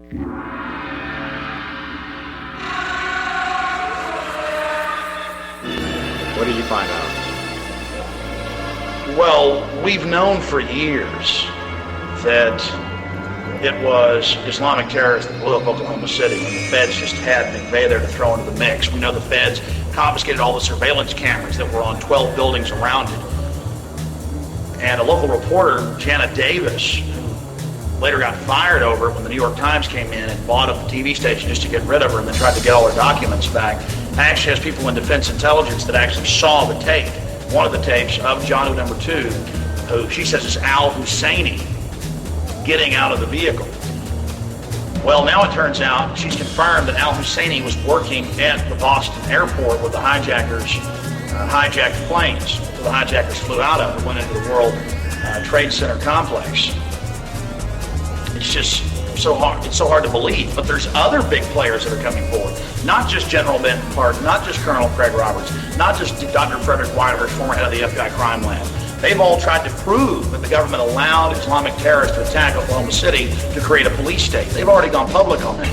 What did you find out? Well, we've known for years that it was Islamic terrorists that blew up Oklahoma City, and the feds just had McVeigh there to throw into the mix. We know the feds confiscated all the surveillance cameras that were on 12 buildings around it. And a local reporter, Janet Davis, who later got fired over it when the New York Times came in and bought up the TV station just to get rid of her and then tried to get all her documents back, actually has people in Defense Intelligence that actually saw the tape. One of the tapes of John Doe number 2, who she says is Al Husseini, getting out of the vehicle. Well, now it turns out she's confirmed that Al Husseini was working at the Boston airport where the hijackers hijacked planes. The hijackers flew out of it, went into the World Trade Center complex. It's just so hard. It's so hard to believe. But there's other big players that are coming forward. Not just General Benton Park, not just Colonel Craig Roberts, not just Dr. Frederick Whitehurst, former head of the FBI crime lab. They've all tried to prove that the government allowed Islamic terrorists to attack Oklahoma City to create a police state. They've already gone public on that.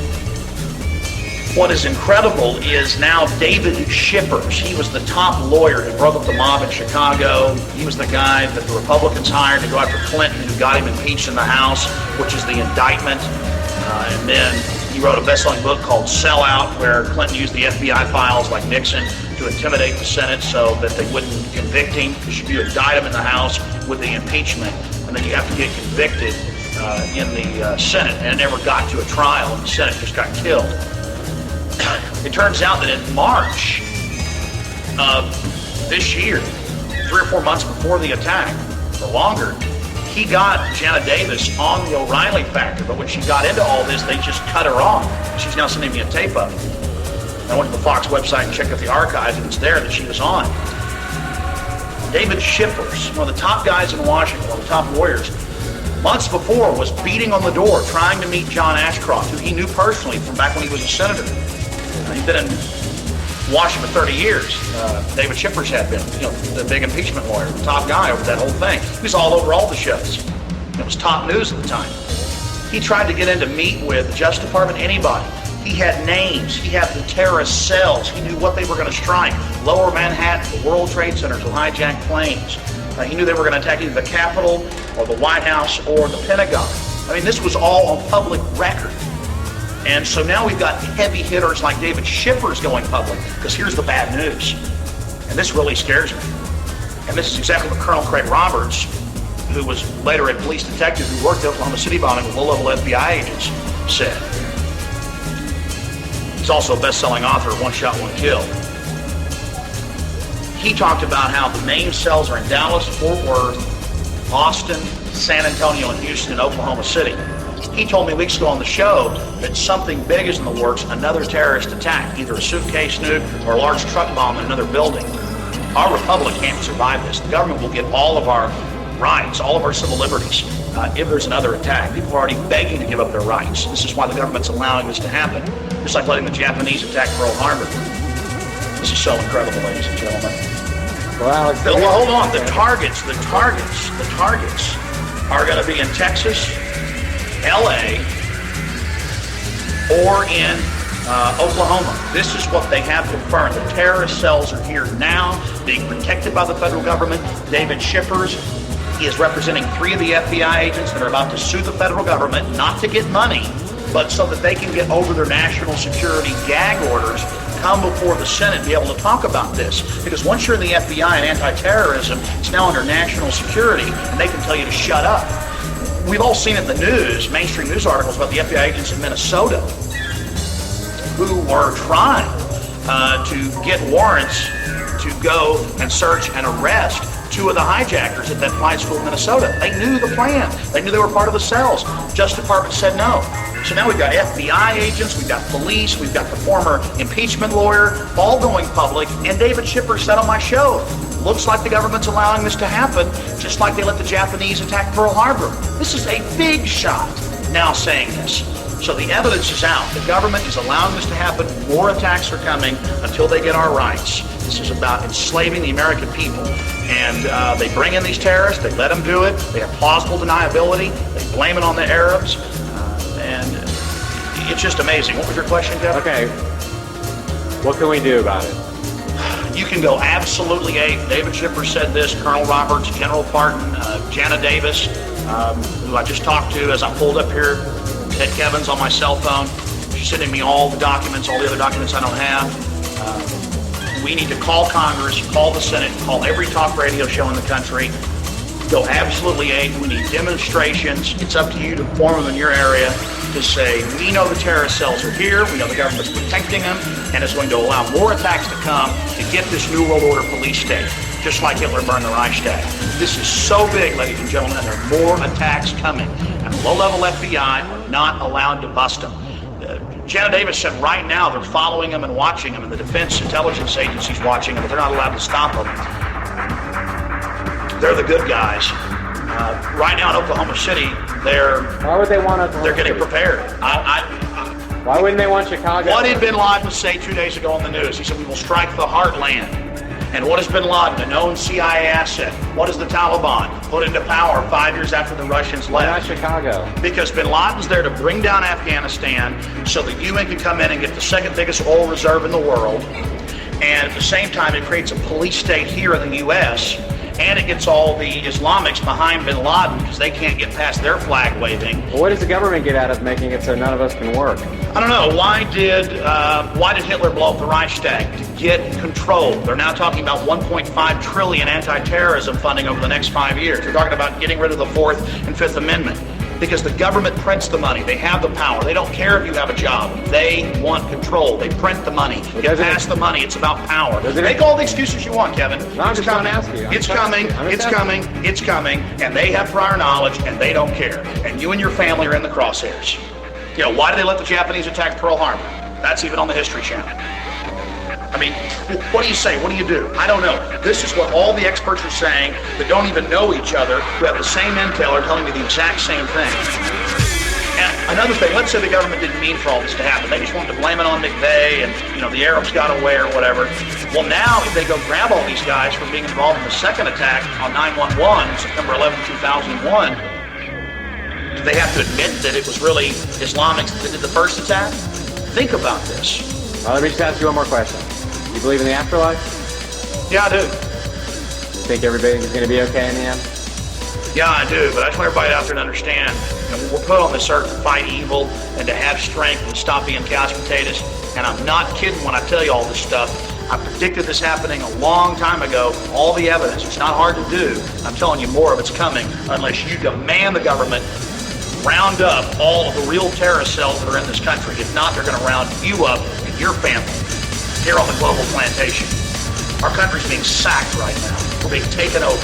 What is incredible is now David Shippers. He was the top lawyer who broke up the mob in Chicago. He was the guy that the Republicans hired to go after Clinton, who got him impeached in the House, which is the indictment. And then he wrote a best-selling book called Sellout, where Clinton used the FBI files like Nixon to intimidate the Senate so that they wouldn't convict him, because if you indict him in the House with the impeachment, and then you have to get convicted in the Senate, and it never got to a trial, and the Senate just got killed. It turns out that in March of this year, 3 or 4 months before the attack, or longer, he got Janet Davis on the O'Reilly factor, but when she got into all this, they just cut her off. She's now sending me a tape of it. I went to the Fox website and checked out the archives, and it's there that she was on. David Shippers, one of the top guys in Washington, one of the top lawyers, months before was beating on the door trying to meet John Ashcroft, who he knew personally from back when he was a senator. He'd been in Washington for 30 years. David Shippers had been, the big impeachment lawyer, the top guy over that whole thing. He was all over all the shows. It was top news at the time. He tried to get in to meet with the Justice Department, anybody. He had names. He had the terrorist cells. He knew what they were going to strike. Lower Manhattan, the World Trade Center to hijack planes. He knew they were going to attack either the Capitol or the White House or the Pentagon. I mean, this was all on public record. And so now we've got heavy hitters like David Shippers going public, because here's the bad news. And this really scares me. And this is exactly what Colonel Craig Roberts, who was later a police detective who worked at Oklahoma City bombing with low-level FBI agents, said. He's also a best-selling author of One Shot, One Kill. He talked about how the main cells are in Dallas, Fort Worth, Austin, San Antonio, and Houston, and Oklahoma City. He told me weeks ago on the show that something big is in the works, another terrorist attack, either a suitcase nuke or a large truck bomb in another building. Our republic can't survive this. The government will get all of our rights, all of our civil liberties, if there's another attack. People are already begging to give up their rights. This is why the government's allowing this to happen, just like letting the Japanese attack Pearl Harbor. This is so incredible, ladies and gentlemen. Well, hold on. The targets are going to be in Texas, LA, or in Oklahoma. This is what they have confirmed. The terrorist cells are here now, being protected by the federal government. David Shippers is representing 3 of the FBI agents that are about to sue the federal government, not to get money, but so that they can get over their national security gag orders, come before the Senate and be able to talk about this. Because once you're in the FBI and anti-terrorism, it's now under national security, and they can tell you to shut up. We've all seen in the news, mainstream news articles about the FBI agents in Minnesota who were trying to get warrants to go and search and arrest 2 of the hijackers at that flight school in Minnesota. They knew the plan. They knew they were part of the cells. Justice Department said no. So now we've got FBI agents, we've got police, we've got the former impeachment lawyer, all going public, and David Shippers said on my show, looks like the government's allowing this to happen, just like they let the Japanese attack Pearl Harbor. This is a big shot now saying this. So the evidence is out. The government is allowing this to happen. More attacks are coming until they get our rights. This is about enslaving the American people. And they bring in these terrorists, they let them do it, they have plausible deniability, they blame it on the Arabs, and it's just amazing. What was your question, Kevin? Okay. What can we do about it? You can go absolutely ape. David Schiffer said this, Colonel Roberts, General Parton, Jana Davis, who I just talked to as I pulled up here at Kevin's on my cell phone. She's sending me all the documents, all the other documents I don't have. We need to call Congress, call the Senate, call every talk radio show in the country. Go absolutely ape. We need demonstrations. It's up to you to form them in your area to say, we know the terrorist cells are here, we know the government's protecting them, and it's going to allow more attacks to come to get this New World Order police state, just like Hitler burned the Reichstag. This is so big, ladies and gentlemen, and there are more attacks coming. And the low-level FBI are not allowed to bust them. Jana Davis said right now they're following them and watching them, and the Defense Intelligence Agency's watching them, but they're not allowed to stop them. They're the good guys. Right now in Oklahoma City, Why would they want Oklahoma they're getting City? prepared. Why wouldn't they want Chicago? What did Bin Laden say 2 days ago on the news? He said, we will strike the heartland. And what is Bin Laden, a known CIA asset? What is the Taliban? Put into power 5 years after the Russians Why not left. Chicago? Because Bin Laden's there to bring down Afghanistan so the UN can come in and get the second biggest oil reserve in the world. And at the same time, it creates a police state here in the U.S., and it gets all the Islamics behind Bin Laden because they can't get past their flag waving. Well, what does the government get out of making it so none of us can work? I don't know. Why did Hitler blow up the Reichstag? To get control. They're now talking about 1.5 trillion anti-terrorism funding over the next 5 years. They're talking about getting rid of the Fourth and Fifth Amendment because the government prints the money. They have the power. They don't care if you have a job. They want control. They print the money. Get past the money. It's about power. Make all the excuses you want, Kevin. No, I'm it's just coming. trying to ask you. It's coming. It's coming. It's coming. And they have prior knowledge, and they don't care. And you and your family are in the crosshairs. You know, why did they let the Japanese attack Pearl Harbor? That's even on the History Channel. I mean, what do you say? What do you do? I don't know. This is what all the experts are saying that don't even know each other, who have the same intel, are telling me the exact same thing. And another thing, let's say the government didn't mean for all this to happen. They just wanted to blame it on McVeigh and, you know, the Arabs got away or whatever. Well, now if they go grab all these guys for being involved in the second attack on 9/11, September 11, 2001, do they have to admit that it was really Islamics that did the first attack? Think about this. Well, let me just ask you one more question. You believe in the afterlife? Yeah, I do. You think everybody's going to be okay in the end? Yeah, I do, but I just want everybody out there to understand, you know, we're put on this earth to fight evil and to have strength and stop being couch potatoes. And I'm not kidding when I tell you all this stuff. I predicted this happening a long time ago. All the evidence, it's not hard to do. I'm telling you, more of it's coming unless you demand the government round up all of the real terrorist cells that are in this country. If not, they're going to round you up and your family here on the global plantation. Our country's being sacked right now. We're being taken over.